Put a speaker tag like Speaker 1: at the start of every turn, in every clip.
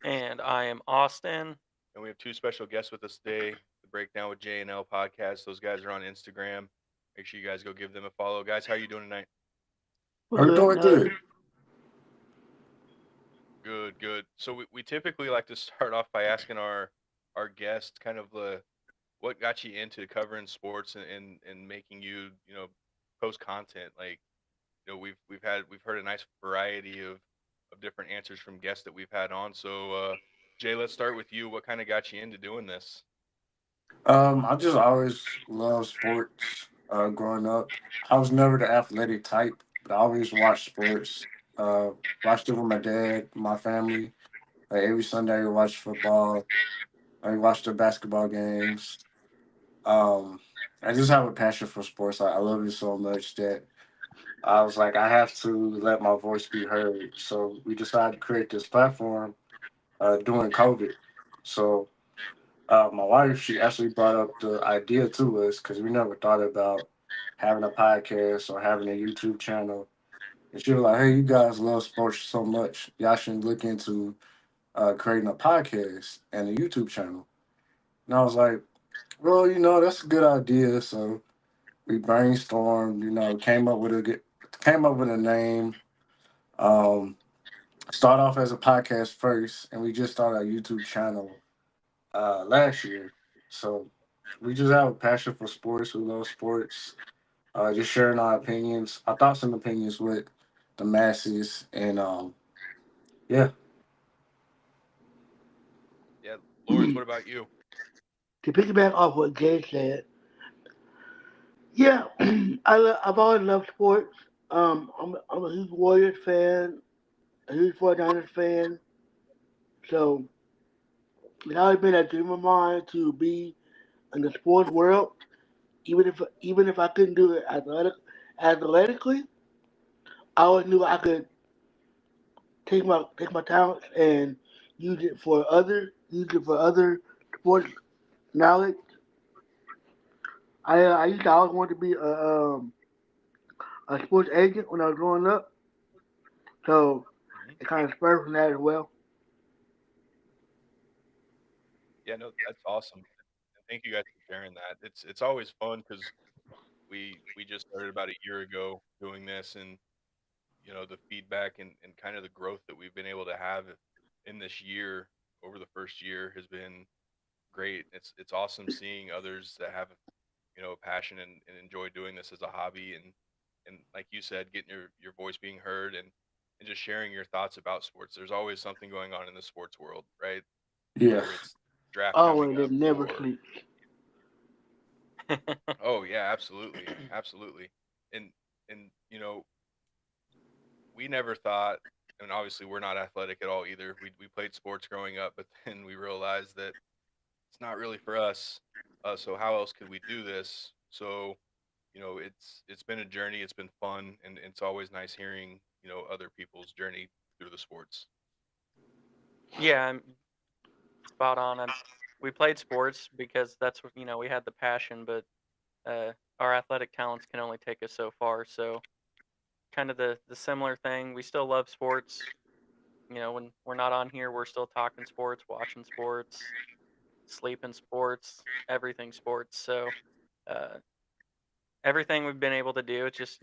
Speaker 1: And I am Austin.
Speaker 2: And we have two special guests with us today. The Breakdown with J and L podcast. Those guys are on Instagram. Make sure you guys go give them a follow. Guys, how you doing tonight?
Speaker 3: We're
Speaker 4: I'm
Speaker 3: good.
Speaker 4: doing good.
Speaker 2: Good, good. So we typically like to start off by asking our guests kind of what got you into covering sports and making you post content. Like, we've heard a nice variety of different answers from guests that we've had on. So Jay, let's start with you. What kind of got you into doing this?
Speaker 4: I just always loved sports. Growing up, I was never the athletic type, but I always watched sports. Uh, Watched it with my dad, my family. Like every Sunday, we watched football. I watched the basketball games. Um, I just have a passion for sports. I love it so much that I was like, I have to let my voice be heard. So we decided to create this platform during COVID. So my wife, she actually brought up the idea to us because we never thought about having a podcast or having a YouTube channel. And she was like, "Hey, you guys love sports so much. Y'all should look into creating a podcast and a YouTube channel." And I was like, "Well, that's a good idea." So we brainstormed. Came up with a name. Um, Start off as a podcast first, and we just started a YouTube channel last year. So we just have a passion for sports. We love sports. Just sharing our thoughts and opinions with the masses, and yeah,
Speaker 2: Yeah, Lawrence, what about you?
Speaker 3: To piggyback off what Jay said, yeah, I've always loved sports. I'm a huge Warriors fan, a huge 49ers fan. So it's always been a dream of mine to be in the sports world, even if I couldn't do it athletically. I always knew I could take my talents and use it for other sports knowledge. I used to always want to be a sports agent when I was growing up, so
Speaker 2: Hmm.
Speaker 3: it kind of spurred from that as well.
Speaker 2: Yeah, no, that's awesome. And thank you guys for sharing that. It's always fun because we just started about a year ago doing this, and the feedback and kind of the growth that we've been able to have in this year over the first year has been great. It's awesome seeing others that have a passion and enjoy doing this as a hobby, and like you said, getting your voice being heard and just sharing your thoughts about sports. There's always something going on in the sports world, right?
Speaker 4: yeah,
Speaker 2: Whether it's draft coming
Speaker 3: Always,
Speaker 2: up
Speaker 3: it never
Speaker 2: or
Speaker 3: sleeps.
Speaker 2: oh yeah, absolutely, absolutely. And we never thought, and obviously we're not athletic at all either. We played sports growing up, but then we realized that it's not really for us. So how else could we do this? So it's been a journey. It's been fun, and it's always nice hearing other people's journey through the sports.
Speaker 1: Yeah, I'm spot on. We played sports because that's what we had the passion, but uh, our athletic talents can only take us so far. So kind of the similar thing. We still love sports. When we're not on here, we're still talking sports, watching sports, sleeping sports, everything sports. So uh, everything we've been able to do, it's just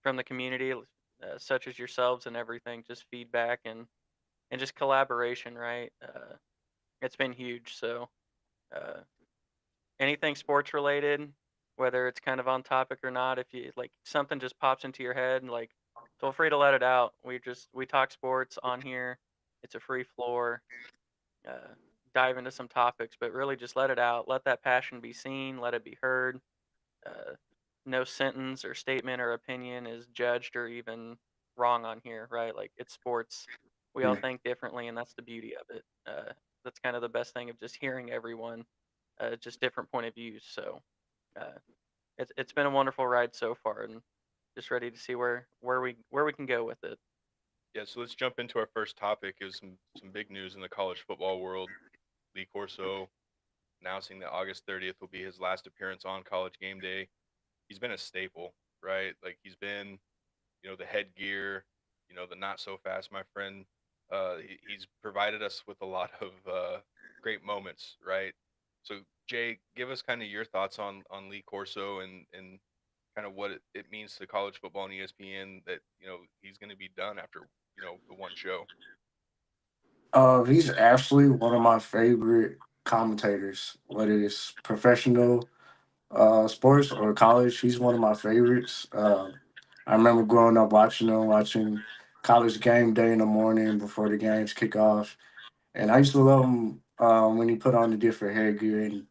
Speaker 1: from the community, such as yourselves and everything, just feedback and just collaboration, right? It's been huge. So uh, anything sports related, whether it's kind of on topic or not, if you like something just pops into your head, like feel free to let it out. We talk sports on here. It's a free floor. Uh, dive into some topics, but really just let it out. Let that passion be seen. Let it be heard. Uh, no sentence or statement or opinion is judged or even wrong on here, right? Like it's sports. We all
Speaker 4: yeah,
Speaker 1: think differently, and that's the beauty of it. That's kind of the best thing of just hearing everyone, just different point of views. So uh, it's been a wonderful ride so far, and just ready to see where we can go with it.
Speaker 2: Yeah, so let's jump into our first topic. Is some big news in the college football world. Lee Corso announcing that August 30th will be his last appearance on College Game Day. He's been a staple, right? Like he's been, the headgear, the not so fast, my friend. He's provided us with a lot of great moments, right? So Jay, give us kind of your thoughts on Lee Corso and kind of what it means to college football and ESPN that he's going to be done after the one show.
Speaker 4: He's actually one of my favorite commentators, whether it's professional sports or college. He's one of my favorites. I remember growing up watching him, watching college game day in the morning before the games kick off. And I used to love him when he put on the different headgear and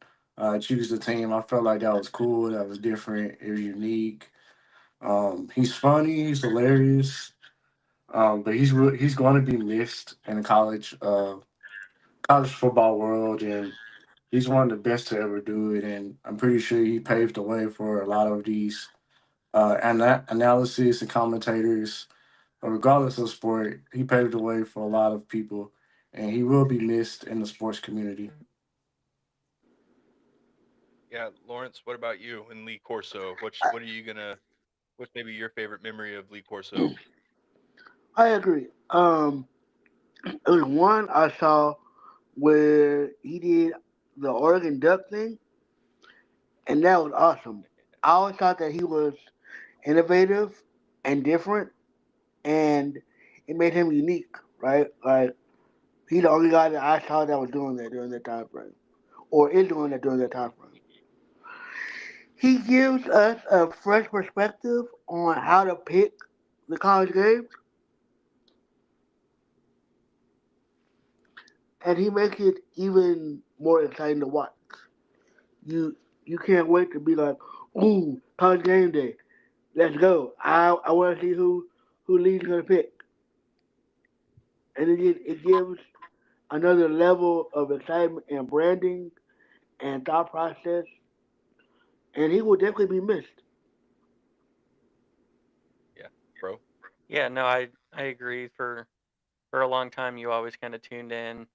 Speaker 4: choose the team. I felt like that was cool, that was different, it was unique. He's funny, he's hilarious, but he's going to be missed in the college football world, and he's one of the best to ever do it. And I'm pretty sure he paved the way for a lot of these analysis and commentators, regardless of sport. He paved the way for a lot of people, and he will be missed in the sports community.
Speaker 2: Yeah, Lawrence, what about you and Lee Corso? What are you gonna? What's maybe your favorite memory of Lee Corso?
Speaker 3: I agree. There was one I saw where he did the Oregon Duck thing, and that was awesome. I always thought that he was innovative and different, and it made him unique, right? Like he's the only guy that I saw that was doing that during that time frame, or is doing that during that time frame. He gives us a fresh perspective on how to pick the college games, and he makes it even more exciting to watch. You can't wait to be like, ooh, college game day. Let's go. I want to see who Lee's gonna pick, and it gives another level of excitement and branding and thought process, and he will definitely be missed.
Speaker 2: Yeah, bro.
Speaker 1: Yeah, no, I agree. For a long time, you always kind of tuned in,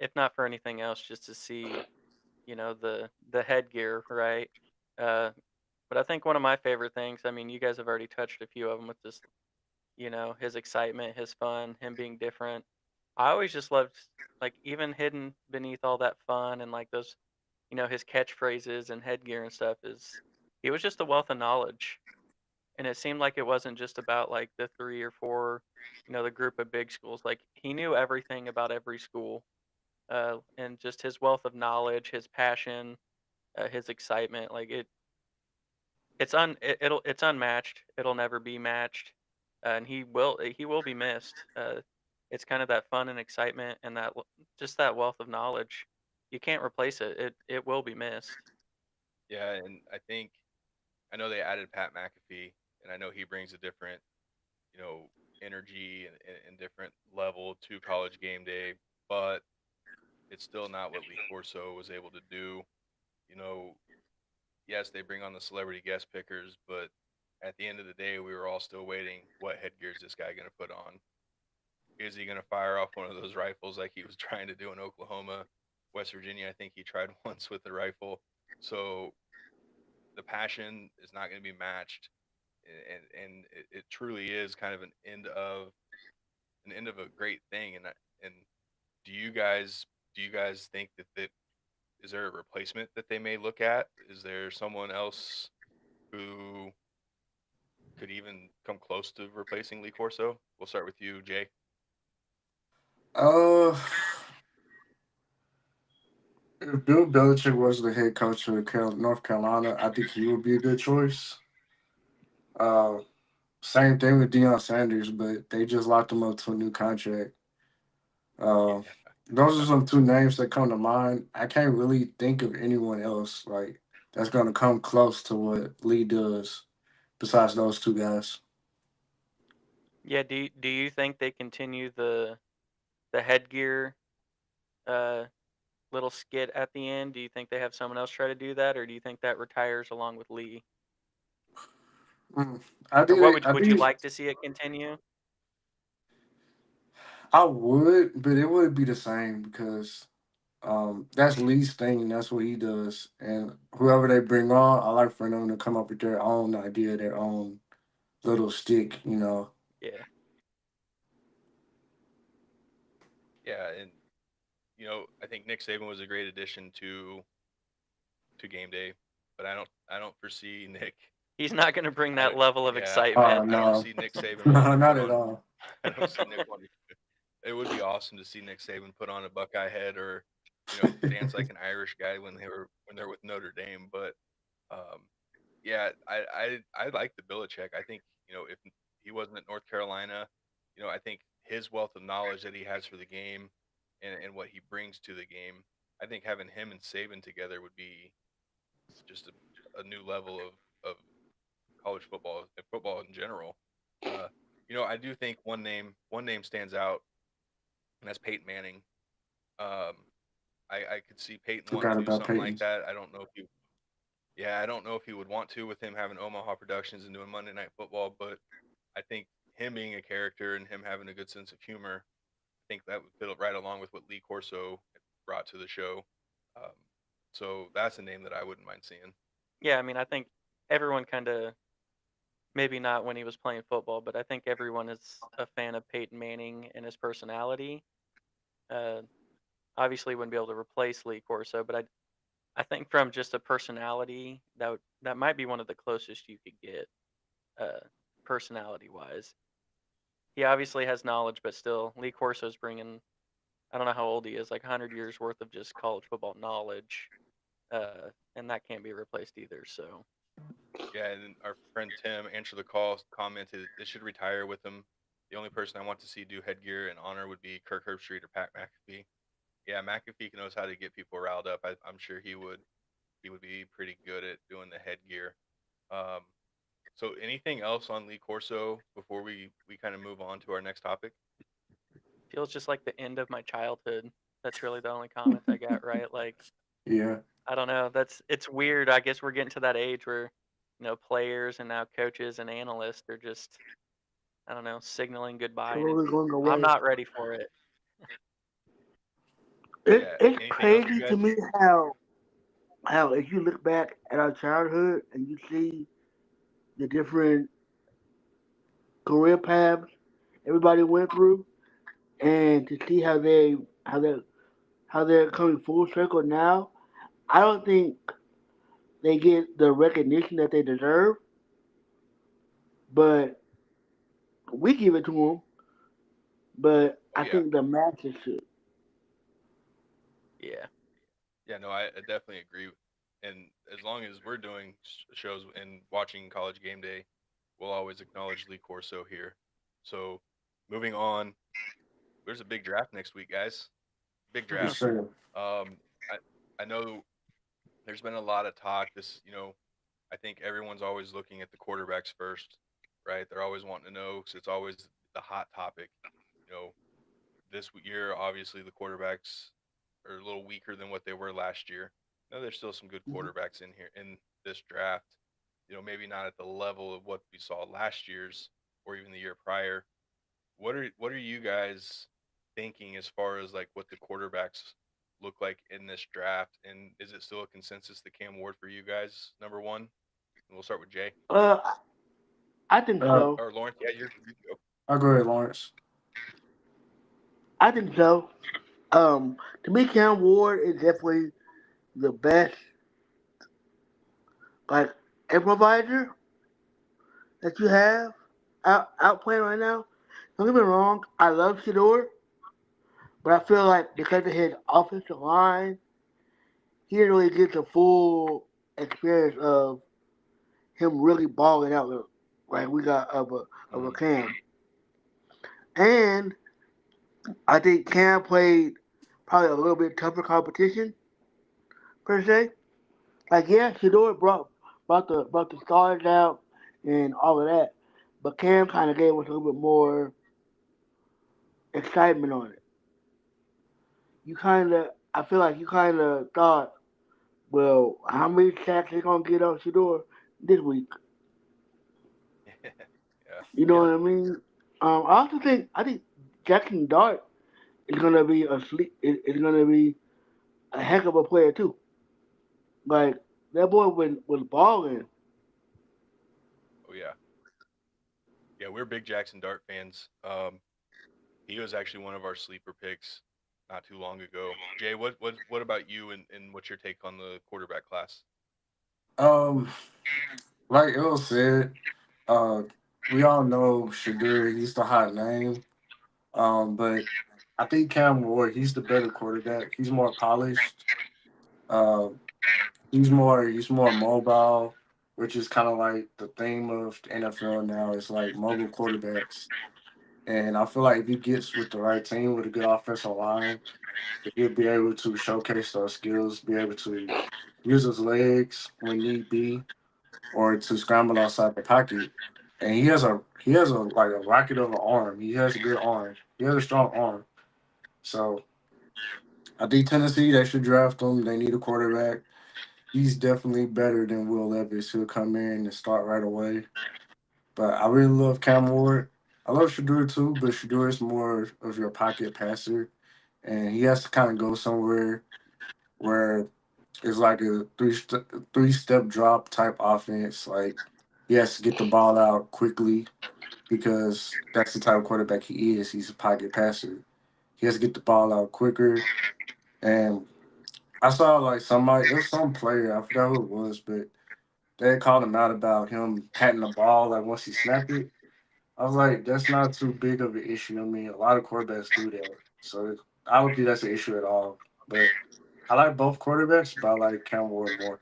Speaker 1: if not for anything else, just to see the headgear, right? Uh, but I think one of my favorite things. I mean, you guys have already touched a few of them with just his excitement, his fun, him being different. I always just loved, like, even hidden beneath all that fun and like those, his catchphrases and headgear and stuff is he was just a wealth of knowledge. And it seemed like it wasn't just about like the three or four, the group of big schools. Like he knew everything about every school, and just his wealth of knowledge, his passion, his excitement. Like it's unmatched. It'll never be matched, and he will be missed. It's kind of that fun and excitement and just that wealth of knowledge. You can't replace it. It will be missed.
Speaker 2: Yeah, and I know they added Pat McAfee, and I know he brings a different you know energy and different level to college game day, but it's still not what Lee Corso was able to do. You know, yes, they bring on the celebrity guest pickers, but at the end of the day, we were all still waiting. What headgear is this guy going to put on? Is he going to fire off one of those rifles like he was trying to do in Oklahoma, West Virginia? I think he tried once with the rifle. So the passion is not going to be matched, and it truly is kind of an end of a great thing. And do you guys think that is there a replacement that they may look at? Is there someone else who could even come close to replacing Lee Corso? We'll start with you, Jay.
Speaker 4: Uh, if Bill Belichick was the head coach of North Carolina, I think he would be a good choice. Uh, Same thing with Deion Sanders, but they just locked him up to a new contract. Uh,
Speaker 2: Yeah,
Speaker 4: those are some two names that come to mind. I can't really think of anyone else like that's gonna come close to what Lee does besides those two guys.
Speaker 1: Yeah. Do you think they continue the headgear uh little skit at the end? Do you think they have someone else try to do that, or do you think that retires along with Lee?
Speaker 4: Mm.
Speaker 1: Or what
Speaker 4: I
Speaker 1: would you
Speaker 4: think
Speaker 1: like to see it continue?
Speaker 4: I would, but it would be the same because that's Lee's thing. That's what he does, and whoever they bring on, I like for them to come up with their own idea, their own little stick.
Speaker 1: Yeah.
Speaker 2: Yeah, and I think Nick Saban was a great addition to game day, but I don't foresee Nick.
Speaker 1: He's not going to bring
Speaker 2: I
Speaker 1: that
Speaker 2: don't.
Speaker 1: level of
Speaker 2: Yeah,
Speaker 1: excitement.
Speaker 2: I don't
Speaker 4: No,
Speaker 2: see Nick Saban wanting
Speaker 4: no,
Speaker 2: to put
Speaker 4: not at
Speaker 2: on.
Speaker 4: all.
Speaker 2: I don't see Nick wanting. It would be awesome to see Nick Saban put on a Buckeye head or dance like an Irish guy when they're with Notre Dame. But um, yeah, I like the Belichick. I think if he wasn't at North Carolina, I think his wealth of knowledge that he has for the game and what he brings to the game, I think having him and Saban together would be just a new level of college football and football in general. Uh, I do think one name stands out, and that's Peyton Manning. Um, I could see Peyton wanting
Speaker 4: Forgot
Speaker 2: to do
Speaker 4: about
Speaker 2: something like
Speaker 4: Peyton.
Speaker 2: that. I don't know if he would want to with him having Omaha Productions and doing Monday Night Football, but I think him being a character and him having a good sense of humor, I think that would fit right along with what Lee Corso brought to the show. Um, so that's a name that I wouldn't mind seeing.
Speaker 1: Yeah, I mean, I think everyone kind of, maybe not when he was playing football, but I think everyone is a fan of Peyton Manning and his personality. Uh, Obviously, wouldn't be able to replace Lee Corso, but I think from just a personality, that might be one of the closest you could get, uh, personality wise. He obviously has knowledge, but still, Lee Corso's bringing, I don't know how old he is, like 100 years worth of just college football knowledge, and that can't be replaced either. So,
Speaker 2: Yeah, and then our friend Tim answered the call, commented they should retire with him. The only person I want to see do headgear and honor would be Kirk Herbstreit or Pat McAfee. Yeah, McAfee knows how to get people riled up. I'm sure he would be pretty good at doing the headgear. Um, so anything else on Lee Corso before we kind of move on to our next topic?
Speaker 1: feels just like the end of my childhood. That's really the only comment I got, right? Like,
Speaker 4: Yeah,
Speaker 1: I don't know. It's weird. I guess we're getting to that age where, players and now coaches and analysts are just, I don't know, signaling goodbye, and
Speaker 3: Slowly going
Speaker 1: I'm
Speaker 3: away.
Speaker 1: not ready for it.
Speaker 2: Yeah.
Speaker 3: It's
Speaker 2: Anything else, you
Speaker 3: crazy to
Speaker 2: guys?
Speaker 3: me how if you look back at our childhood and you see the different career paths everybody went through, and to see how they how they're coming full circle now, I don't think they get the recognition that they deserve, but we give it to them. But
Speaker 2: Oh
Speaker 3: I
Speaker 2: yeah,
Speaker 3: think the masses should.
Speaker 1: Yeah.
Speaker 2: yeah. No, I definitely agree. And as long as we're doing shows and watching College Game Day, we'll always acknowledge Lee Corso here. So moving on, there's a big draft next week, guys. Big
Speaker 4: yes,
Speaker 2: draft.
Speaker 4: sir.
Speaker 2: Um, I know there's been a lot of talk. I think everyone's always looking at the quarterbacks first, right? They're always wanting to know because it's always the hot topic. You know, this year, obviously, the quarterbacks are a little weaker than what they were last year. Now, there's still some good
Speaker 3: Mhm.
Speaker 2: quarterbacks in here in this draft. Maybe not at the level of what we saw last year's or even the year prior. What are you guys thinking as far as like what the quarterbacks look like in this draft? And is it still a consensus that Cam Ward for you guys number one? And we'll start with Jay
Speaker 3: Uh, I think
Speaker 4: Uh,
Speaker 3: so.
Speaker 2: or Lawrence. Yeah, you go.
Speaker 4: I'll go ahead, Lawrence.
Speaker 3: I think so. To me, Cam Ward is definitely the best like improviser that you have out playing right now. Don't get me wrong, I love Shador, but I feel like because of his offensive line, he didn't really get the full experience of him really balling out like we got of a
Speaker 2: Mm,
Speaker 3: Cam. And I think Cam played probably a little bit tougher competition per se. Like yeah, Shador brought the stars out and all of that, but Cam kind of gave us a little bit more excitement on it. I feel like you kind of thought, well, how many sacks they gonna get on Shador this week?
Speaker 2: yeah,
Speaker 3: You know what I mean? I think Jackson Dart is gonna be is gonna be a heck of a player too. Like that boy was balling.
Speaker 2: oh yeah, yeah. We're big Jackson Dart fans. He was actually one of our sleeper picks not too long ago. Jay, what about you and what's your take on the quarterback class?
Speaker 4: Um, like Earl said, uh, we all know Shadur. He's the hot name. But I think Cam Ward, he's the better quarterback. He's more polished. Uh, he's more mobile, which is kind of like the theme of the NFL now. It's like mobile quarterbacks. And I feel like if he gets with the right team with a good offensive line, he'll be able to showcase those skills, be able to use his legs when need be, or to scramble outside the pocket. And he has a like a rocket of an arm. He has a good arm. He has a strong arm. So I think Tennessee they should draft him. They need a quarterback. He's definitely better than Will Levis, who'll come in and start right away. But I really love Cam Ward. I love Shadur too, but Shadur is more of your pocket passer, and he has to kind of go somewhere where it's like a three step drop type offense. Like he has to get the ball out quickly because that's the type of quarterback he is. He's a pocket passer. He has to get the ball out quicker. And I saw like somebody, it was some player, I forgot who it was, but they called him out about him patting the ball like once he snapped it. I was like, that's not too big of an issue. I mean, a lot of quarterbacks do that. So I don't think that's an issue at all. But I like both quarterbacks, but I like Cam Ward more.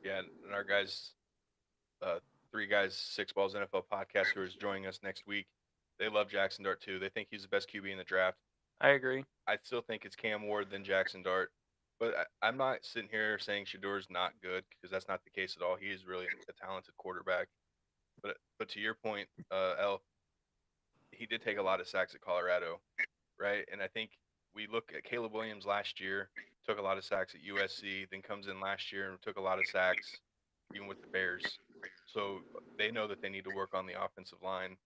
Speaker 2: Yeah, and our guys, uh, three guys, six balls NFL podcast who is joining us next week. They love Jackson Dart too. They think he's the best QB in the draft.
Speaker 1: I agree.
Speaker 2: I still think it's Cam Ward then Jackson Dart. But I'm not sitting here saying Shador's not good because that's not the case at all. He is really a talented quarterback. But to your point, El, he did take a lot of sacks at Colorado, right? And I think we look at Caleb Williams last year, took a lot of sacks at USC, then comes in last year and took a lot of sacks even with the Bears. So they know that they need to work on the offensive line.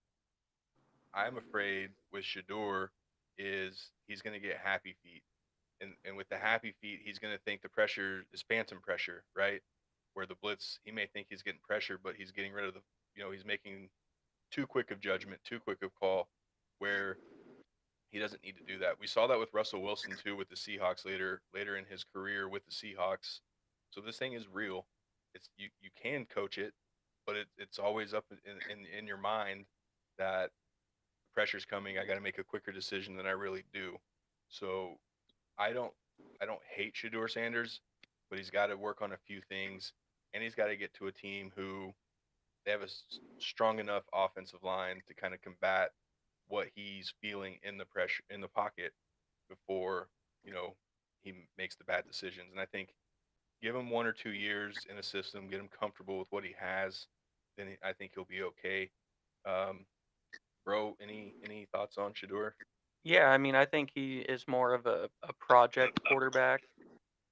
Speaker 2: I'm afraid with Shador is he's going to get happy feet. And with the happy feet, he's going to think the pressure is phantom pressure, right? Where the blitz, he may think he's getting pressure, but he's getting rid of he's making too quick of judgment, too quick of call, where he doesn't need to do that. We saw that with Russell Wilson too, with the Seahawks later in his career with the Seahawks. So this thing is real. You can coach it, but it's always up in your mind that pressure's coming. I got to make a quicker decision than I really do. So I don't I don't hate Shador Sanders, but he's got to work on a few things, and he's got to get to a team who they have a strong enough offensive line to kind of combat what he's feeling in the pressure in the pocket before he makes the bad decisions. And I think give him 1 or 2 years in a system, get him comfortable with what he has, then I think he'll be okay. Um, bro, any thoughts on Shador?
Speaker 1: Yeah, I mean, I think he is more of a project quarterback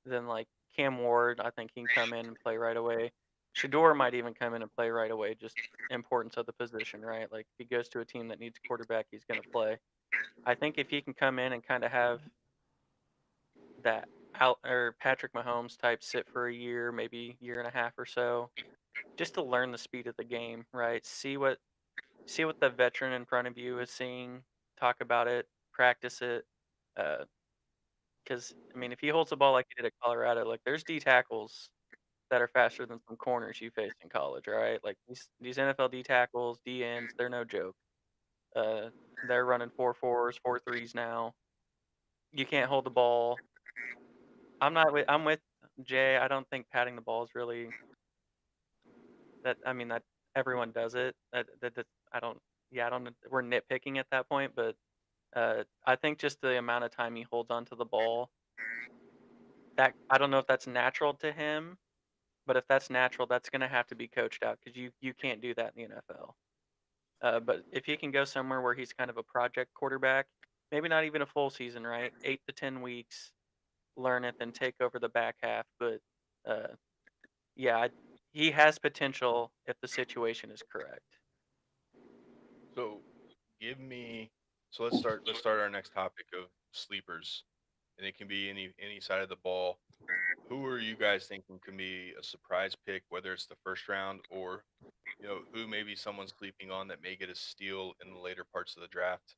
Speaker 1: than like Cam Ward. I think he can come in and play right away. Shador might even come in and play right away, just importance of the position, right? Like if he goes to a team that needs a quarterback, he's going to play. I think if he can come in and kind of have that out or Patrick Mahomes type sit for a year, maybe year and a half or so, just to learn the speed of the game, right? See what the veteran in front of you is seeing, talk about it, practice it. Because I mean, if he holds the ball like he did at Colorado, like there's D tackles that are faster than some corners you faced in college, right? Like these NFL D tackles, D ends, they're no joke. Uh, they're running 4.4s, 4.3s now. You can't hold the ball. I'm with Jay. I don't think patting the ball is really that. I mean that everyone does it. That I don't. Yeah, I don't. We're nitpicking at that point, but I think just the amount of time he holds onto the ball, that I don't know if that's natural to him, but if that's natural, that's going to have to be coached out because you can't do that in the NFL. But if he can go somewhere where he's kind of a project quarterback, maybe not even a full season, right? 8 to 10 weeks, learn it, then take over the back half. But uh, yeah, he has potential if the situation is correct.
Speaker 2: So give me so let's start our next topic of sleepers, and it can be any side of the ball. Who are you guys thinking can be a surprise pick, whether it's the first round or who maybe someone's sleeping on that may get a steal in the later parts of the draft?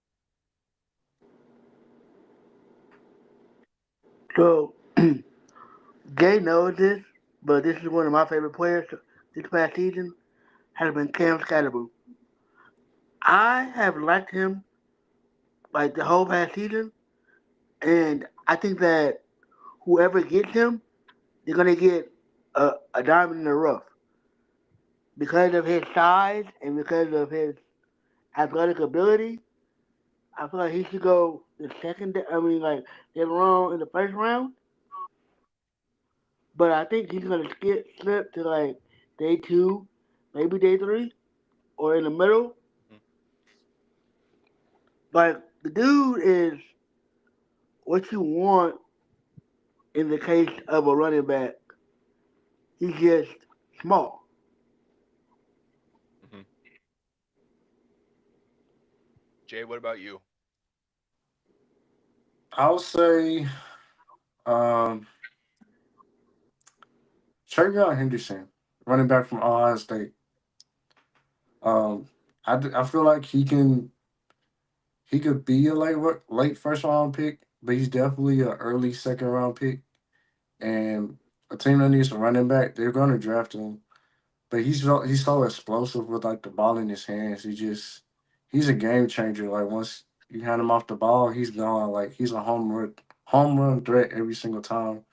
Speaker 3: So Gay knows this, but this is one of my favorite players this past season has been Cam Scatterboo. I have liked him like the whole past season, and I think that whoever gets him, they're gonna get a diamond in the rough because of his size and because of his athletic ability. I feel like he should go the second. I mean, like they're wrong in the first round, but I think he's gonna slip to like day two, maybe day three, or in the middle.
Speaker 2: Mhm.
Speaker 3: Like the dude is what you want in the case of a running back. He's just small.
Speaker 2: Mhm. Jay, what about you?
Speaker 4: I'll say um, Travion Henderson, running back from Ohio State. Um, I feel like he could be a late first round pick, but he's definitely an early second round pick. And a team that needs a running back, they're going to draft him. But he's so explosive with like the ball in his hands. He's a game changer. Like once you hand him off the ball, he's gone. Like he's a home run threat every single time.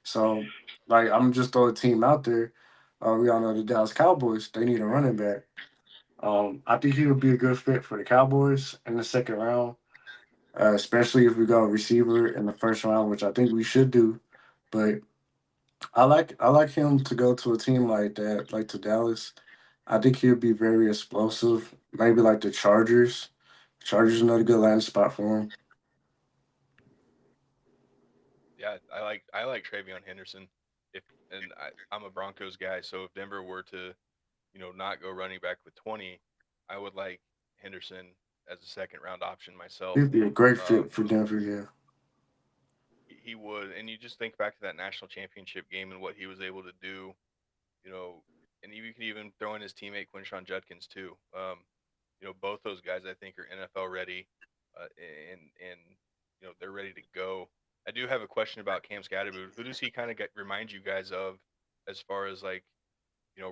Speaker 4: So like I'm just throw a team out there. We all know the Dallas Cowboys. They need a running back. I think he would be a good fit for the Cowboys in the second round, especially if we go receiver in the first round, which I think we should do. But I like him to go to a team like that, like to Dallas. I think he'll be very explosive. Maybe like the Chargers. Chargers another good landing spot for him.
Speaker 2: Yeah, I like Travion Henderson. If and I'm a Broncos guy, so if Denver were to, not go running back with 20, I would like Henderson as a second round option myself.
Speaker 4: He'd be a great
Speaker 2: Um,
Speaker 4: fit for Denver. Yeah.
Speaker 2: he would, and you just think back to that national championship game and what he was able to do, you know, and you could even throw in his teammate Quinshon Judkins too. Both those guys I think are NFL ready, and they're ready to go. I do have a question about Cam Scatterboot. Who does he kind of remind you guys of, as far as like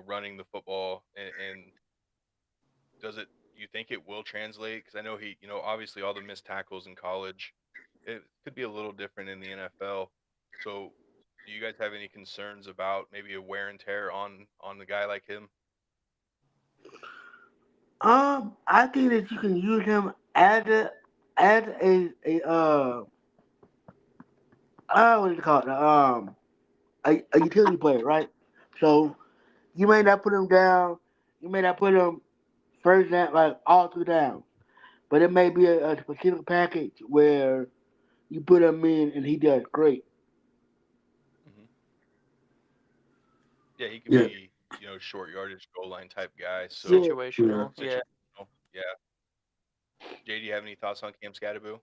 Speaker 2: running the football, and does it? Do you think it will translate? Because I know he, obviously all the missed tackles in college, it could be a little different in the NFL. So, do you guys have any concerns about maybe a wear and tear on the guy like him?
Speaker 3: I think that you can use him as what is it called? A utility player, right? So you may
Speaker 2: Hmm.
Speaker 3: not put him down. You may not put him first down, like all two down. But it may be a specific package where you put him in and he does great.
Speaker 2: Hmm. Yeah, he could
Speaker 4: Yeah.
Speaker 2: be, short yardage goal line type guy. So
Speaker 3: Yeah.
Speaker 4: Yeah.
Speaker 1: Situational, yeah.
Speaker 2: situational. Yeah. Jay, do you have any thoughts on Cam Scatterbo?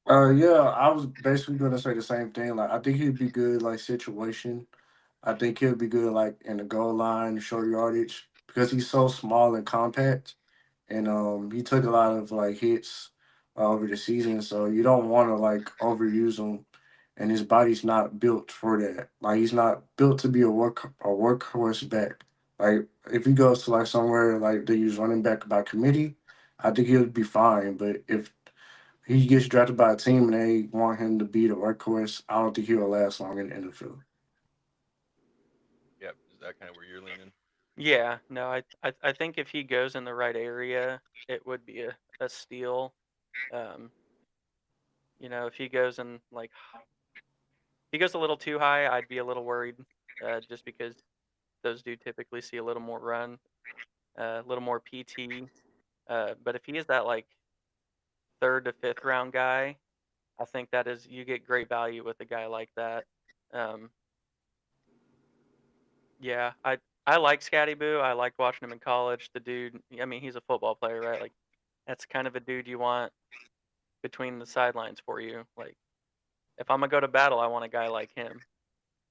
Speaker 4: Yeah. I was basically gonna say the same thing. Like I think he'd be good like situation. I think he'll be good like in the goal line, short yardage, because he's so small and compact, and he took a lot of like hits over the season. So you don't want to like overuse him, and his body's not built for that. Like he's not built to be a workhorse back. Like if he goes to like somewhere like they use running back by committee, I think he'll be fine. But if he gets drafted by a team and they want him to be the workhorse, I don't think he'll last long in the NFL.
Speaker 2: Yep. Is that kind of where you're leaning?
Speaker 1: Yeah, no, I think if he goes in the right area, it would be a steal. Um, if he goes in like he goes a little too high, I'd be a little worried, just because those do typically see a little more run, a little more PT. But if he is that like third to fifth round guy, I think that is you get great value with a guy like that. Um, yeah, I like Scatty Boo. I liked watching him in college. The dude, I mean, he's a football player, right? Like that's kind of a dude you want between the sidelines for you. Like if I'm gonna go to battle, I want a guy like him.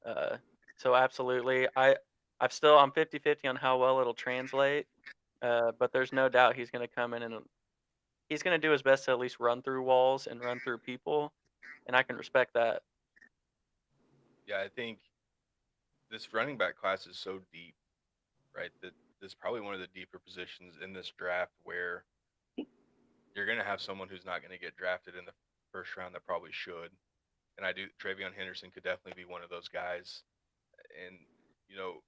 Speaker 1: Uh, so absolutely, I'm 50-50 on how well it'll translate. But there's no doubt he's gonna come in and he's gonna do his best to at least run through walls and run through people, and I can respect that.
Speaker 2: Yeah, I think this running back class is so deep, right? That this is probably one of the deeper positions in this draft where you're going to have someone who's not going to get drafted in the first round that probably should. And I do, Travion Henderson could definitely be one of those guys. And, you know,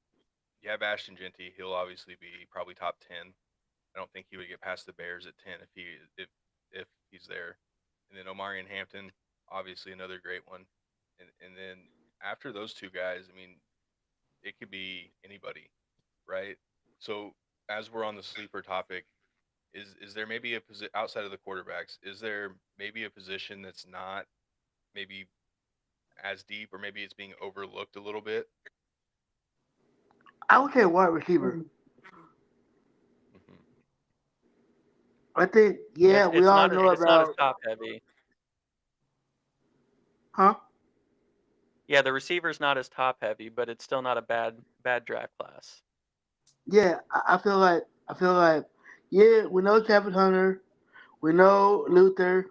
Speaker 2: you have Ashton Genty. He'll obviously be probably top 10. I don't think he would get past the Bears at 10 if he's there. And then Omarion Hampton, obviously another great one. And then after those two guys, I mean, it could be anybody, right? So as we're on the sleeper topic, is there maybe a position outside of the quarterbacks? Is there maybe a position that's not maybe as deep, or maybe it's being overlooked a little bit?
Speaker 3: I would say wide receiver.
Speaker 2: Hmm.
Speaker 3: I think,
Speaker 1: Yeah,
Speaker 3: yeah, we
Speaker 1: it's
Speaker 3: all
Speaker 1: not
Speaker 3: know
Speaker 1: it's not as
Speaker 3: about,
Speaker 1: top heavy.
Speaker 3: huh?
Speaker 1: Yeah, the receiver's not as top heavy, but it's still not a bad draft class.
Speaker 3: Yeah, I feel like, yeah, we know Travis Hunter, we know Luther,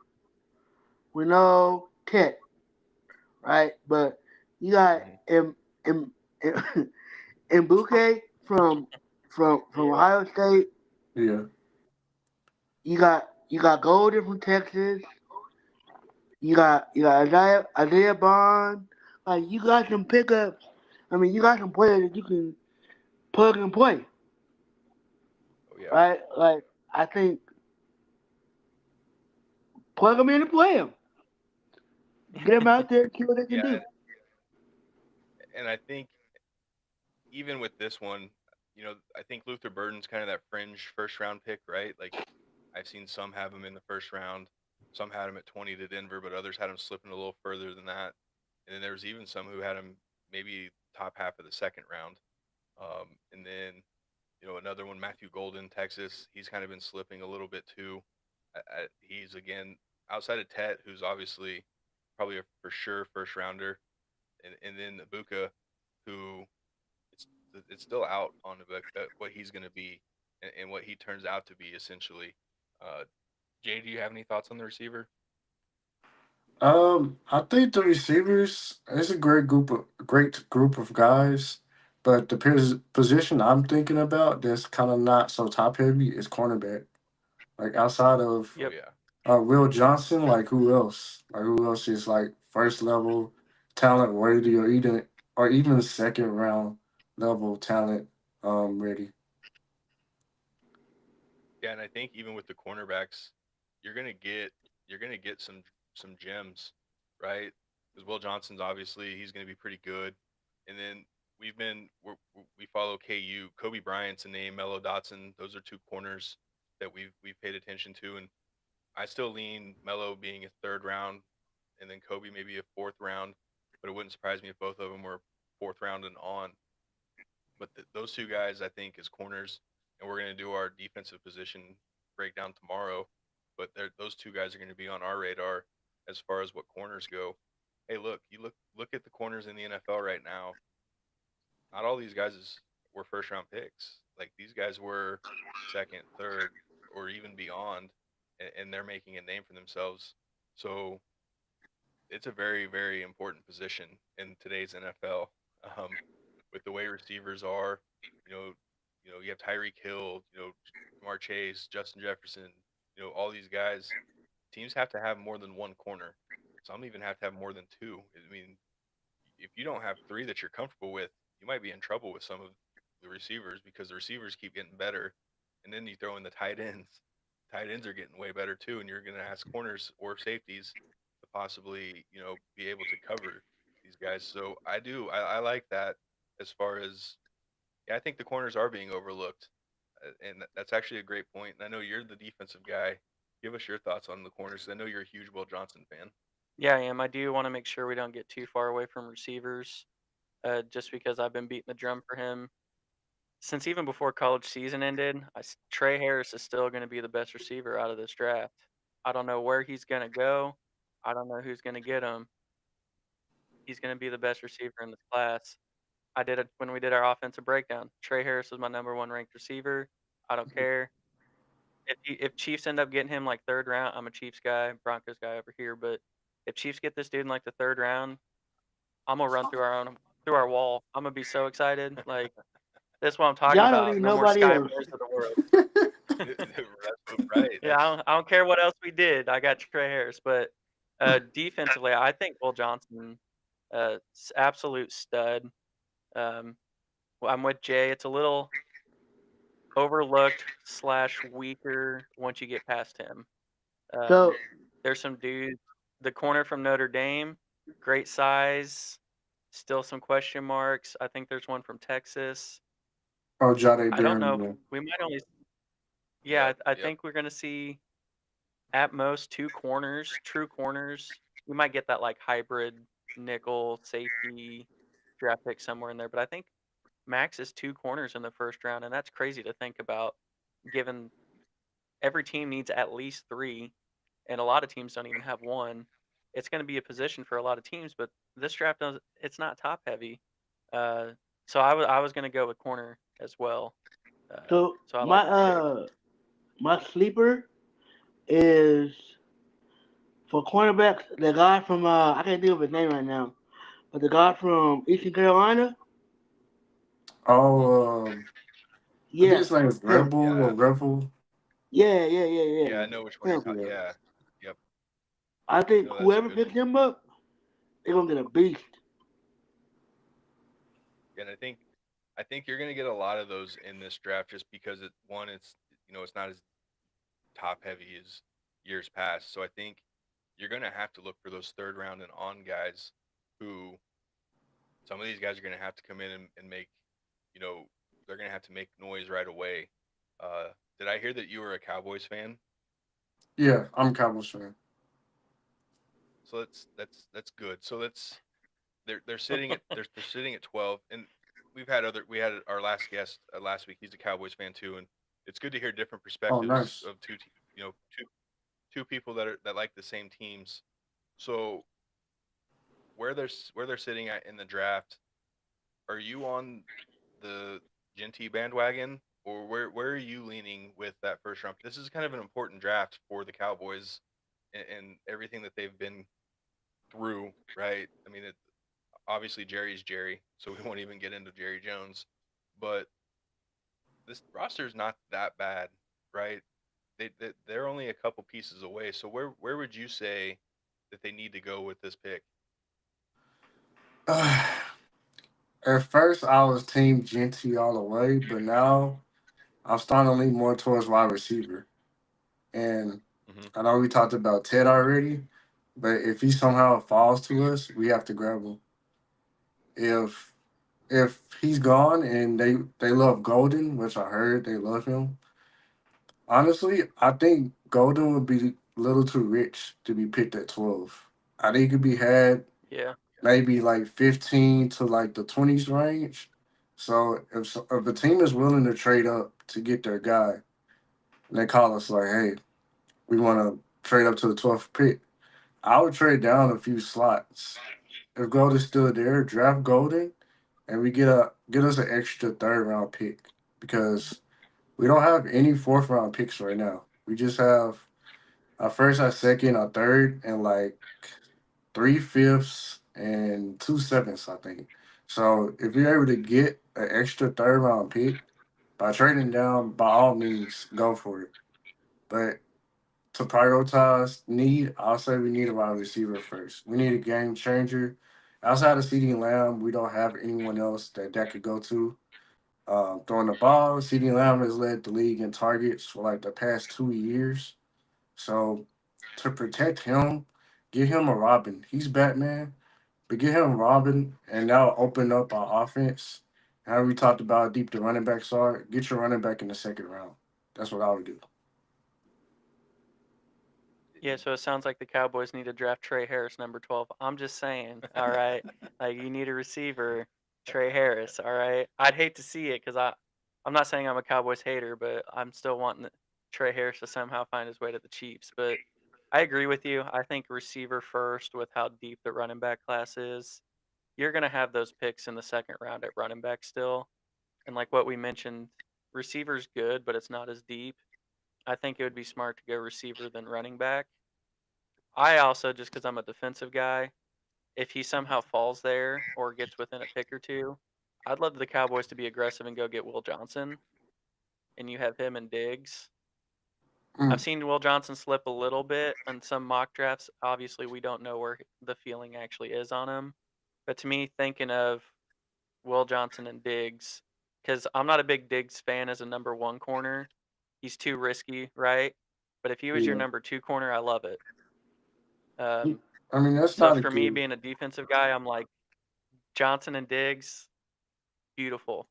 Speaker 3: we know Tech, right? But you got
Speaker 2: Hmm.
Speaker 3: Mbuke from
Speaker 1: Yeah.
Speaker 3: Ohio State.
Speaker 4: Yeah.
Speaker 3: You got Golden from Texas. You got Isaiah Bond. Like you got some pickups. I mean, you got some players that you can plug and play,
Speaker 2: Oh yeah,
Speaker 3: right? Like I think plug them in and play them. Get them out there, see what they can
Speaker 2: yeah,
Speaker 3: do.
Speaker 2: and I think even with this one, I think Luther Burden's kind of that fringe first round pick, right? Like I've seen some have him in the first round, some had him at 20 to Denver, but others had him slipping a little further than that. And then there was even some who had him maybe top half of the second round. And then another one, Matthew Golden, Texas. He's kind of been slipping a little bit too. He's again outside of Tet, who's obviously probably a for sure first rounder, and then Ibuka, who it's it's still out on what he's going to be, and what he turns out to be essentially. Uh, Jay, do you have any thoughts on the receiver?
Speaker 4: I think the receivers is a great group of guys, but the position I'm thinking about that's kind of not so top heavy is cornerback. Like outside of
Speaker 2: Oh
Speaker 1: Yep.
Speaker 2: yeah,
Speaker 4: Will Johnson, like who else? Like who else is like first level talent worthy, or even second round level talent ready?
Speaker 2: yeah, and I think even with the cornerbacks, you're gonna get you're gonna get some gems, right? Because Will Johnson's obviously he's gonna be pretty good, and then we follow KU. Kobe Bryant's a name, Mello Dotson. Those are two corners that we've paid attention to, and I still lean Mello being a third round, and then Kobe maybe a fourth round. But it wouldn't surprise me if both of them were fourth round and on. But those two guys, I think, as corners, and we're going to do our defensive position breakdown tomorrow. But those two guys are going to be on our radar as far as what corners go. Hey, look at the corners in the NFL right now. Not all these guys were first round picks. Like these guys were second, third, or even beyond, and they're making a name for themselves. So it's a very, very important position in today's NFL. Um, with the way receivers are, you know, you have Tyreek Hill, Jamar Chase, Justin Jefferson, all these guys. Teams have to have more than one corner. Some even have to have more than two. I mean, if you don't have three that you're comfortable with, you might be in trouble with some of the receivers because the receivers keep getting better, and then you throw in the tight ends. Tight ends are getting way better too, and you're going to ask corners or safeties to possibly be able to cover these guys. So I like that as far as yeah, I think the corners are being overlooked, and that's actually a great point. And I know you're the defensive guy. Give us your thoughts on the corners. 'Cause I know you're a huge Will Johnson fan.
Speaker 1: Yeah, I am. I do want to make sure we don't get too far away from receivers, just because I've been beating the drum for him since even before college season ended. Trey Harris is still going to be the best receiver out of this draft. I don't know where he's going to go. I don't know who's going to get him. He's going to be the best receiver in this class. I did it when we did our offensive breakdown. Trey Harris was my number one ranked receiver. I don't care if Chiefs end up getting him like third round. I'm a Chiefs guy, Broncos guy over here, but if Chiefs get this dude in like the third round, I'm gonna run through our wall. I'm gonna be so excited. Like that's what I'm talking
Speaker 3: Y'all don't
Speaker 1: about.
Speaker 3: need
Speaker 1: No more
Speaker 3: nobody
Speaker 1: Sky
Speaker 3: else.
Speaker 1: Bears of the world.
Speaker 2: Right.
Speaker 1: Yeah, I don't care what else we did. I got Trey Harris, but defensively, I think Will Johnson, absolute stud. Um, I'm with Jay. It's a little overlooked / weaker once you get past him.
Speaker 3: So
Speaker 1: There's some dudes. The corner from Notre Dame, great size. Still some question marks. I think there's one from Texas.
Speaker 4: Oh, Jade
Speaker 1: I don't know.
Speaker 4: Barron.
Speaker 1: We might only. Yeah,
Speaker 2: Yep.
Speaker 1: I think we're gonna see at most 2 corners, true corners. We might get that like hybrid nickel safety draft pick somewhere in there, but I think max is 2 corners in the first round, and that's crazy to think about, given every team needs at least 3, and a lot of teams don't even have 1. It's going to be a position for a lot of teams, but this draft does it's not top heavy. Uh, so I was going to go with corner as well.
Speaker 3: so
Speaker 1: So I like
Speaker 3: my
Speaker 1: the pick.
Speaker 3: my sleeper is for cornerbacks. The guy from I can't think of his name right now, but the guy from Eastern Carolina.
Speaker 4: Oh, I think
Speaker 3: Yeah,
Speaker 4: his name is
Speaker 3: him.
Speaker 4: Rebel or
Speaker 2: Yeah.
Speaker 4: Revel.
Speaker 2: Yeah, I
Speaker 3: Yeah.
Speaker 2: know which one you're
Speaker 3: Him.
Speaker 2: talking.
Speaker 4: Yeah.
Speaker 2: Yeah. Yep.
Speaker 3: I think
Speaker 2: No, that's a
Speaker 3: whoever
Speaker 2: good
Speaker 3: picks
Speaker 2: one.
Speaker 3: him up, they're gonna get a beast.
Speaker 2: And I think you're gonna get a lot of those in this draft just because it's it's not as top heavy as years past. So I think you're gonna have to look for those third round and on guys who some of these guys are gonna have to come in and make, you know, they're gonna have to make noise right away. Uh, did I hear that you were a Cowboys fan?
Speaker 4: Yeah, I'm a Cowboys fan.
Speaker 2: So that's good. So they're sitting at they're sitting at 12, and we had our last guest last week. He's a Cowboys fan too, and it's good to hear different
Speaker 4: Oh,
Speaker 2: perspectives
Speaker 4: nice.
Speaker 2: of two people that like the same teams. So where they're sitting at in the draft, are you on the Genty bandwagon, or where are you leaning with that first round? This is kind of an important draft for the Cowboys and everything that they've been through, right? I mean, obviously Jerry's Jerry, so we won't even get into Jerry Jones, but this roster is not that bad, right? They're only a couple pieces away. So where would you say that they need to go with this pick?
Speaker 4: At first, I was Team Genty all the way, but now I'm starting to lean more towards wide receiver. And
Speaker 2: Hmm.
Speaker 4: I know we talked about Ted already, but if he somehow falls to us, we have to grab him. If he's gone and they love Golden, which I heard they love him, honestly, I think Golden would be a little too rich to be picked at 12. I think he could be had
Speaker 1: Yeah.
Speaker 4: maybe like 15 to like the 20s range. So if a team is willing to trade up to get their guy, and they call us like, hey, we want to trade up to the 12th pick, I would trade down a few slots. If Golden's still there, draft Golden, and we get us an extra third round pick because we don't have any fourth round picks right now. We just have our first, our second, our third, and like 3/5 and 2/7, I think. So if you're able to get an extra third round pick by trading down, by all means, go for it. But to prioritize need, I'll say we need a wide receiver first. We need a game changer. Outside of CeeDee Lamb, we don't have anyone else that could go to. Throwing the ball, CeeDee Lamb has led the league in targets for like the past 2 years. So to protect him, give him a Robin. He's Batman, but get him Robin, and that'll open up our offense. How we talked about how deep the running backs are. Get your running back in the second round. That's what I would do.
Speaker 1: Yeah, so it sounds like the Cowboys need to draft Trey Harris, number 12. I'm just saying, all right, like you need a receiver, Trey Harris, all right. I'd hate to see it because I'm not saying I'm a Cowboys hater, but I'm still wanting Trey Harris to somehow find his way to the Chiefs. But I agree with you. I think receiver first with how deep the running back class is. You're gonna have those picks in the second round at running back still, and like what we mentioned, receiver's good, but it's not as deep. I think it would be smart to go receiver than running back. I also, just because I'm a defensive guy, if he somehow falls there or gets within a pick or two, I'd love the Cowboys to be aggressive and go get Will Johnson, and you have him and Diggs. I've
Speaker 4: Mm.
Speaker 1: seen Will Johnson slip a little bit on some mock drafts. Obviously, we don't know where the feeling actually is on him. But to me, thinking of Will Johnson and Diggs, because I'm not a big Diggs fan as a number one corner. He's too risky, right? But if he was your
Speaker 4: Yeah.
Speaker 1: number two corner, I love it.
Speaker 4: I mean, that's
Speaker 1: So
Speaker 4: not a
Speaker 1: for me,
Speaker 4: good.
Speaker 1: being a defensive guy, I'm like Johnson and Diggs, beautiful.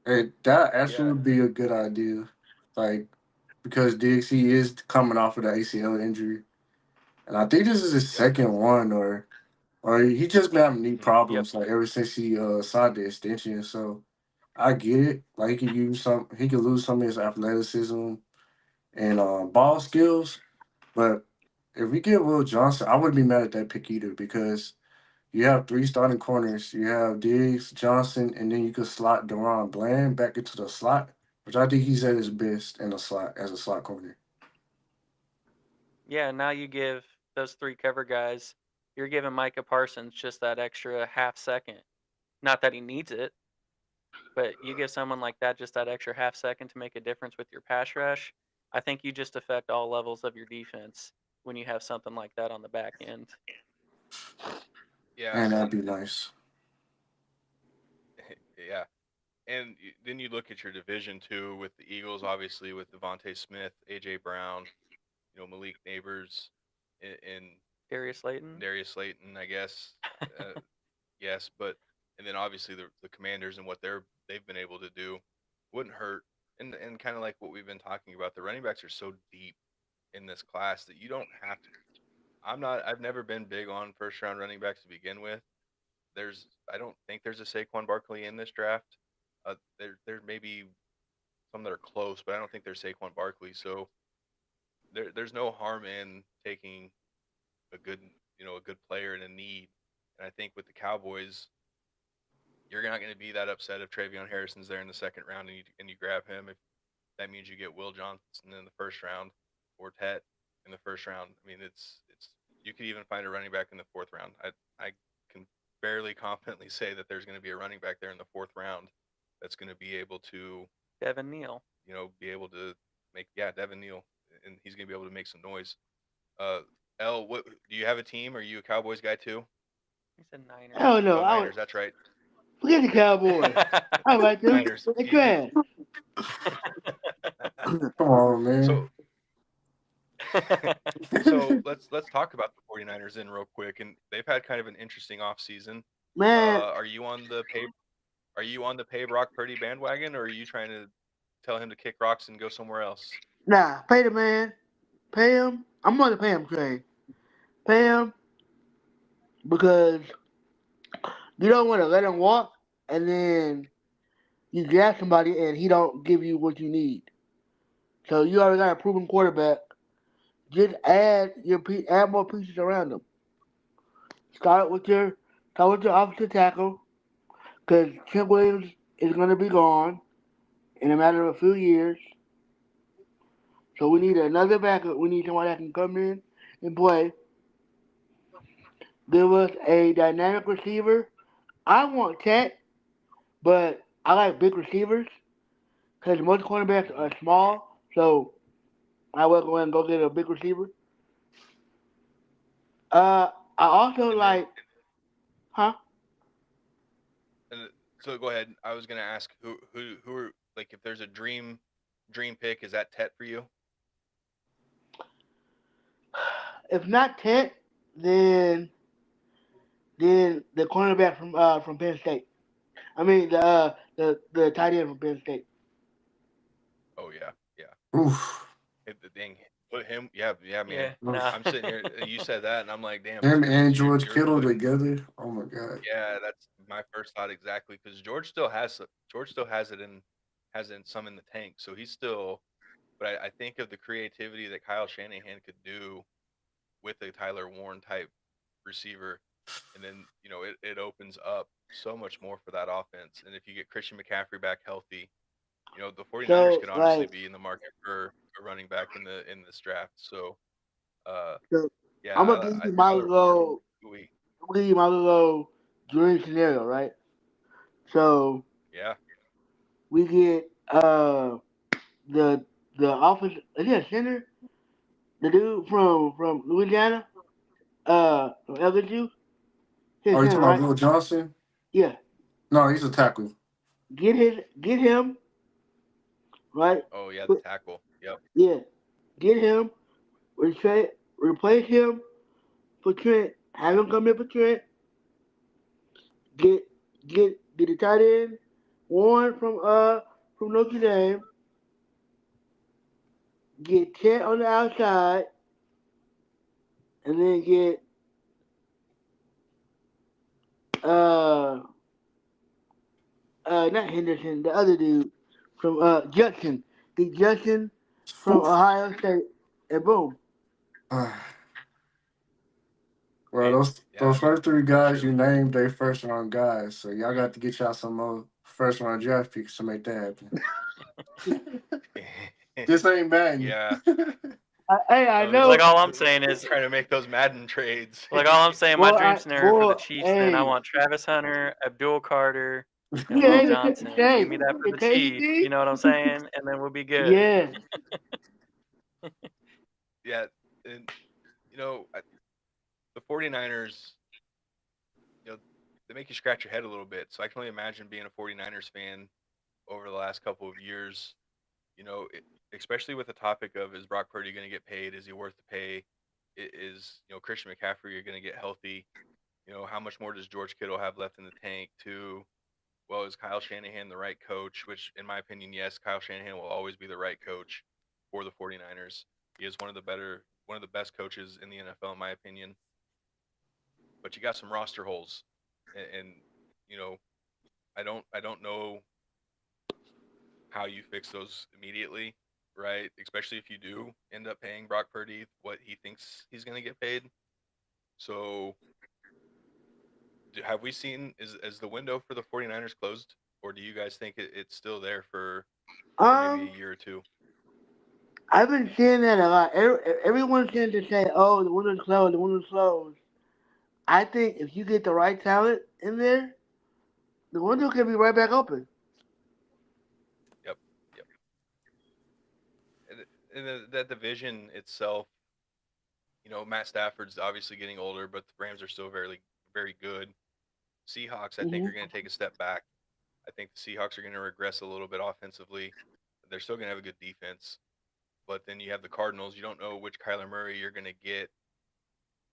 Speaker 4: Hey, that actually
Speaker 2: Yeah,
Speaker 4: would be a good idea. Like, because Diggs, he is coming off of the ACL injury. And I think this is his
Speaker 2: yep,
Speaker 4: second one, or he just been having knee
Speaker 1: Yep.
Speaker 4: problems like ever since he signed the extension. So I get it. Like he could lose some of his athleticism and ball skills. But if we get Will Johnson, I wouldn't be mad at that pick either because you have three starting corners. You have Diggs, Johnson, and then you could slot Deron Bland back into the slot, which I think he's at his best in the slot as a slot corner.
Speaker 1: Yeah, now you give those three cover guys, you're giving Micah Parsons just that extra half second. Not that he needs it, but you give someone like that just that extra half second to make a difference with your pass rush. I think you just affect all levels of your defense when you have something like that on the back end.
Speaker 2: yeah,
Speaker 4: And that'd
Speaker 2: and
Speaker 4: be nice.
Speaker 2: yeah, and then you look at your division too with the Eagles, obviously with Devontae Smith, AJ Brown, Malik Neighbors, and
Speaker 1: Darius Slayton.
Speaker 2: Darius Slayton, I guess. Uh, yes, but and then obviously the Commanders and what they've been able to do wouldn't hurt. And kind of like what we've been talking about, the running backs are so deep in this class that you don't have to. I've never been big on first round running backs to begin with. I don't think there's a Saquon Barkley in this draft. There may be some that are close, but I don't think there's Saquon Barkley. So there's no harm in taking a good a good player in a need. And I think with the Cowboys, you're not going to be that upset if Travion Harrison's there in the second round and you grab him. If that means you get Will Johnson in the first round or Tet in the first round. I mean, it's you could even find a running back in the fourth round. I can barely confidently say that there's going to be a running back there in the fourth round that's going to be able to
Speaker 1: Devin Neal.
Speaker 2: be able to make Devin Neal, and he's going to be able to make some noise. L, what do you have a team? Are you a Cowboys guy too?
Speaker 1: He's a Niner.
Speaker 3: I don't know.
Speaker 2: Oh, Niners, that's right.
Speaker 3: Forget the Cowboys. I like them.
Speaker 2: Niners.
Speaker 3: They're trash.
Speaker 4: Come on, man.
Speaker 2: So let's talk about the 49ers in real quick, and they've had kind of an interesting offseason.
Speaker 3: Man,
Speaker 2: Are you on the pay Brock Purdy bandwagon, or are you trying to tell him to kick rocks and go somewhere else?
Speaker 3: nah, pay the man. Pay him. I'm on the pay him train. Pay him because you don't want to let him walk and then you draft somebody and he don't give you what you need. So you already got a proven quarterback. Just add more pieces around him. Start with your offensive tackle because Trent Williams is going to be gone in a matter of a few years. So we need another backup. We need someone that can come in and play. Give us a dynamic receiver. I want Tet, but I like big receivers because most cornerbacks are small. So I will go ahead and go get a big receiver. I also
Speaker 2: And then,
Speaker 3: like, huh?
Speaker 2: so go ahead. I was gonna ask who are, like, if there's a dream pick, is that Tet for you?
Speaker 3: If not Tet, then the cornerback from Penn State. I mean the tight end from Penn State.
Speaker 2: Oh yeah.
Speaker 4: Oof.
Speaker 2: Dang, put him. Yeah, man.
Speaker 1: Yeah, nah.
Speaker 2: I'm sitting here. You said that, and I'm like, damn.
Speaker 4: Him and
Speaker 2: you're
Speaker 4: George Kittle
Speaker 2: putting,
Speaker 4: together. Oh my god.
Speaker 2: yeah, that's my first thought exactly, because George still has some in the tank, so he's still. But I think of the creativity that Kyle Shanahan could do with a Tyler Warren type receiver, and then it opens up so much more for that offense. And if you get Christian McCaffrey back healthy, the 49ers
Speaker 3: So
Speaker 2: could honestly
Speaker 3: like
Speaker 2: be in the market for a running back in this draft. So
Speaker 3: so
Speaker 2: yeah,
Speaker 3: I'm gonna give you my
Speaker 2: Tyler Warren,
Speaker 3: little
Speaker 2: ooh-wee.
Speaker 3: I'm gonna give you my little dream scenario, right? So
Speaker 2: Yeah.
Speaker 3: we get the office. Is he a center? The dude from Louisiana, from LSU. He's a
Speaker 4: Oh, you
Speaker 3: center,
Speaker 4: talking about
Speaker 3: right?
Speaker 4: Will Johnson?
Speaker 3: Yeah.
Speaker 4: No, he's a tackle.
Speaker 3: Get him, right?
Speaker 2: Oh yeah, the
Speaker 3: Put-
Speaker 2: tackle. Yep.
Speaker 3: Yeah. Get him. Replace him for Trent. Have him come in for Trent. Get get the tight end one from Notre Dame. Get Chet on the outside, and then get uh not Henderson, the other dude from Judson. Get Judson from
Speaker 4: Oof.
Speaker 3: Ohio State, and boom.
Speaker 4: Well,
Speaker 2: Hey,
Speaker 4: those
Speaker 2: yeah,
Speaker 4: first three
Speaker 2: for
Speaker 4: guys
Speaker 2: sure.
Speaker 4: you named, they first round guys. So y'all got to get y'all some more first round draft picks to make that happen. This ain't Madden.
Speaker 2: Yeah.
Speaker 3: Hey, I
Speaker 2: No, this
Speaker 1: Like
Speaker 3: know.
Speaker 1: all
Speaker 2: is
Speaker 1: I'm saying
Speaker 2: we're
Speaker 1: is,
Speaker 2: trying to make those Madden trades.
Speaker 1: like all I'm saying, my
Speaker 3: Boy,
Speaker 1: dream scenario for the
Speaker 3: boy,
Speaker 1: Chiefs. Then I
Speaker 3: hey,
Speaker 1: want Travis Hunter, Abdul Carter, and
Speaker 3: yeah,
Speaker 1: Will
Speaker 3: hey,
Speaker 1: Johnson. Give
Speaker 3: hey,
Speaker 1: me that for
Speaker 3: the
Speaker 1: the Chiefs.
Speaker 3: KD.
Speaker 1: You know what I'm saying? And then we'll be good.
Speaker 3: Yeah.
Speaker 2: Yeah, and the 49ers, you know, they make you scratch your head a little bit. So I can only imagine being a 49ers fan over the last couple of years, you know, especially with the topic of is Brock Purdy going to get paid? Is he worth the pay? Is, Christian McCaffrey going to get healthy? How much more does George Kittle have left in the tank? To Well, is Kyle Shanahan the right coach? Which, in my opinion, yes, Kyle Shanahan will always be the right coach for the 49ers. He is one of the best coaches in the NFL, in my opinion. But you got some roster holes, and you know, I don't know how you fix those immediately, right? Especially if you do end up paying Brock Purdy what he thinks he's going to get paid. So, have we seen is the window for the 49ers closed, or do you guys think it's still there for maybe a
Speaker 3: Um,
Speaker 2: year or two?
Speaker 3: I've been seeing that a lot. Everyone tends to say, "Oh, the window's closed. The window's closed." I think if you get the right talent in there, the window can be right back open.
Speaker 2: Yep, yep. And that division itself, Matt Stafford's obviously getting older, but the Rams are still very, very good. Seahawks, I think,
Speaker 3: Hmm.
Speaker 2: are going to take a step back. I think the Seahawks are going to regress a little bit offensively. They're still going to have a good defense, but then you have the Cardinals. You don't know which Kyler Murray you're going to get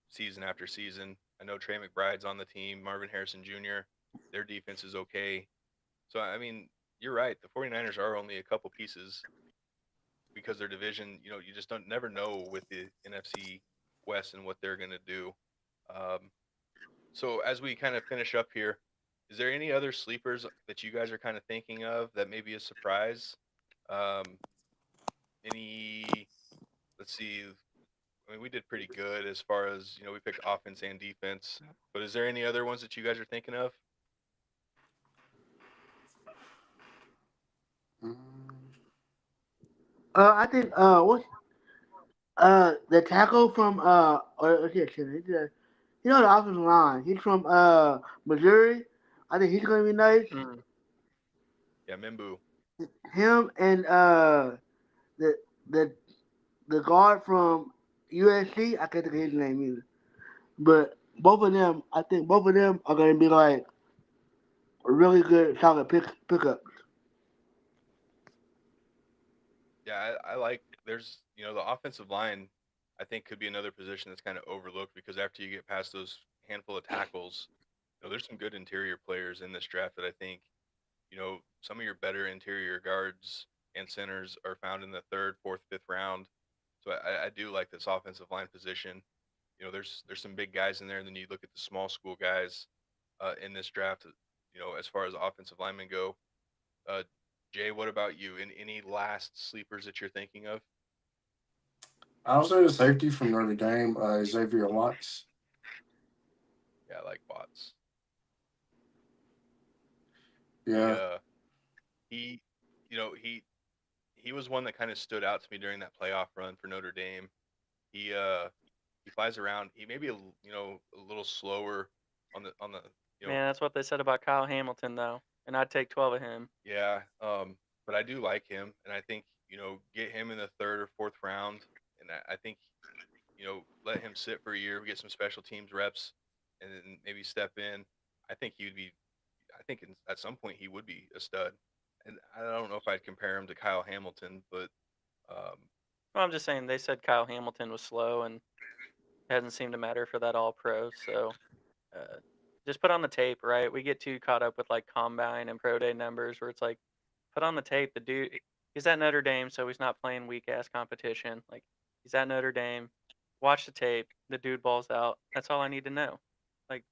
Speaker 2: season after season. I know Trey McBride's on the team, Marvin Harrison Jr. Their defense is okay. So, I mean, you're right. The 49ers are only a couple pieces because their division, you just don't never know with the NFC West and what they're going to do. Um, so, as we kind of finish up here, is there any other sleepers that you guys are kind of thinking of that may be a surprise? Um, any, let's see, I mean, we did pretty good as far as, we picked offense and defense, but is there any other ones that you guys are thinking of?
Speaker 3: I think what's the tackle from or yeah, shit, you know the offensive line. He's from Missouri. I think he's gonna be nice.
Speaker 1: Mm.
Speaker 2: Yeah, Mimbu.
Speaker 3: Him and the the the guard from USC. I can't think of his name either. But both of them, I think both of them are gonna be like really good, solid pickups.
Speaker 2: Yeah, I like, the offensive line, I think could be another position that's kind of overlooked because after you get past those handful of tackles, there's some good interior players in this draft that I think, some of your better interior guards and centers are found in the third, fourth, fifth round. So I do like this offensive line position. There's some big guys in there, and then you look at the small school guys in this draft. As far as offensive linemen go, uh, Jay, what about you? Any last sleepers that you're thinking of?
Speaker 4: I was say the safety from Notre Dame, Xavier Watts.
Speaker 2: Yeah, I like Watts. He
Speaker 4: Yeah,
Speaker 2: uh he you know he was one that kind of stood out to me during that playoff run for Notre Dame. He uh he flies around. He may be a little slower on the
Speaker 1: Man, that's what they said about Kyle Hamilton, though, and I'd take 12 of him.
Speaker 2: yeah. But I do like him, and I think get him in the third or fourth round, and I think let him sit for a year, get some special teams reps, and then maybe step in. I think he would be. I think at some point he would be a stud, and I don't know if I'd compare him to Kyle Hamilton, but um,
Speaker 1: Well, I'm just saying they said Kyle Hamilton was slow and hasn't seemed to matter for that All Pro. So uh, just put on the tape, right? We get too caught up with like combine and pro day numbers, where it's like, put on the tape. The dude, he's at Notre Dame, so he's not playing weak ass competition. Like he's at Notre Dame. Watch the tape. The dude balls out. That's all I need to know. Like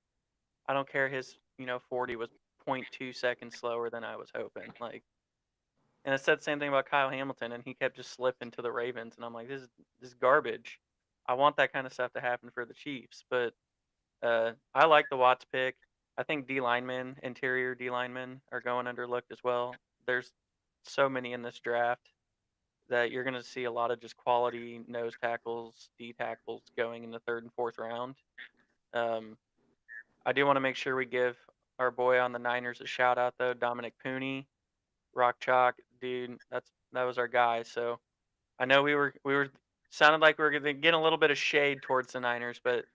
Speaker 1: I don't care his 40 was zero point 0.2 seconds slower than I was hoping. Like, and it said the same thing about Kyle Hamilton, and he kept just slipping to the Ravens, and I'm like, this is garbage. I want that kind of stuff to happen for the Chiefs, but I like the Watts pick. I think D linemen, interior D linemen, are going underlooked as well. There's so many in this draft that you're going to see a lot of just quality nose tackles, D tackles going in the third and fourth round. Um, I do want to make sure we give our boy on the Niners a shout out though, Dominic Pooney, Rock Chalk, dude. That was our guy. So I know we were sounded like we were gonna get a little bit of shade towards the Niners, but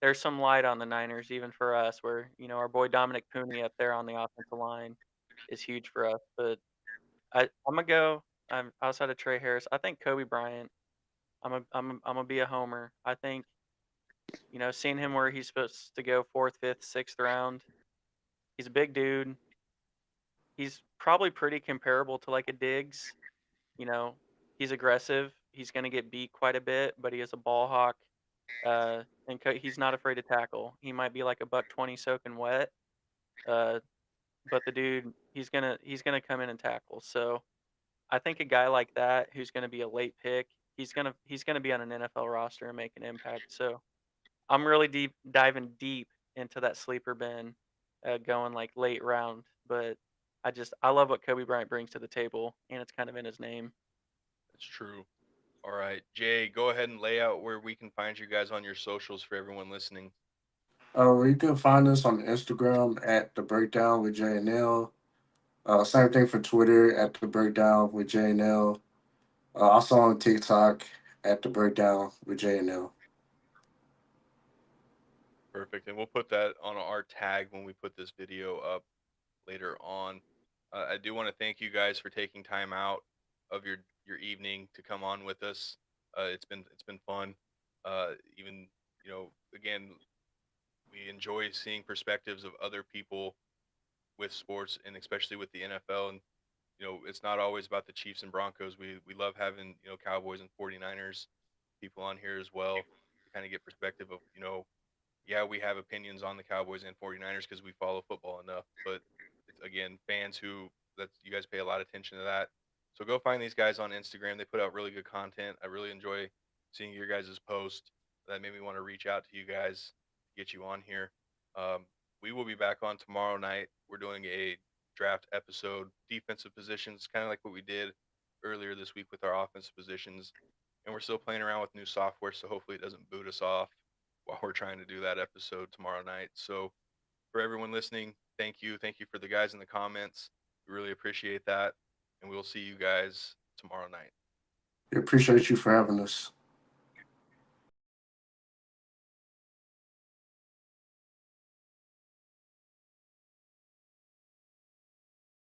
Speaker 1: there's some light on the Niners even for us. Where our boy Dominic Pooney up there on the offensive line is huge for us. But I'm gonna go. I'm outside of Trey Harris. I think Kobe Bryant. I'm gonna be a homer. I think seeing him where he's supposed to go fourth, fifth, sixth round. He's a big dude. He's probably pretty comparable to like a Diggs. You know, he's aggressive. He's going to get beat quite a bit, but he is a ball hawk. And he's not afraid to tackle. He might be like a buck 20 soaking wet, uh, but the dude, he's gonna come in and tackle. So I think a guy like that who's going to be a late pick, he's gonna be on an NFL roster and make an impact. So I'm really diving deep into that sleeper bin, going like late round. But I love what Kobe Bryant brings to the table, and it's kind of in his name.
Speaker 2: that's true. All right, Jay, go ahead and lay out where we can find you guys on your socials for everyone listening.
Speaker 4: You can find us on Instagram at the Breakdown with J and L. Same thing for Twitter at the Breakdown with J and L. Also on TikTok at the Breakdown with J and L.
Speaker 2: Perfect, and we'll put that on our tag when we put this video up later on. I do want to thank you guys for taking time out of your evening to come on with us. It's been fun. Even again, we enjoy seeing perspectives of other people with sports, and especially with the NFL. And it's not always about the Chiefs and Broncos. We love having Cowboys and 49ers people on here as well to kind of get perspective of yeah, we have opinions on the Cowboys and 49ers because we follow football enough, but it's again fans who that you guys pay a lot of attention to that. So go find these guys on Instagram. They put out really good content. I really enjoy seeing your guys' post. That made me want to reach out to you guys, get you on here. Um, we will be back on tomorrow night. We're doing a draft episode, defensive positions, kind of like what we did earlier this week with our offensive positions. And we're still playing around with new software, so hopefully it doesn't boot us off while we're trying to do that episode tomorrow night. So for everyone listening, thank you. Thank you for the guys in the comments. We really appreciate that. And we'll see you guys tomorrow night.
Speaker 4: We appreciate you for having us.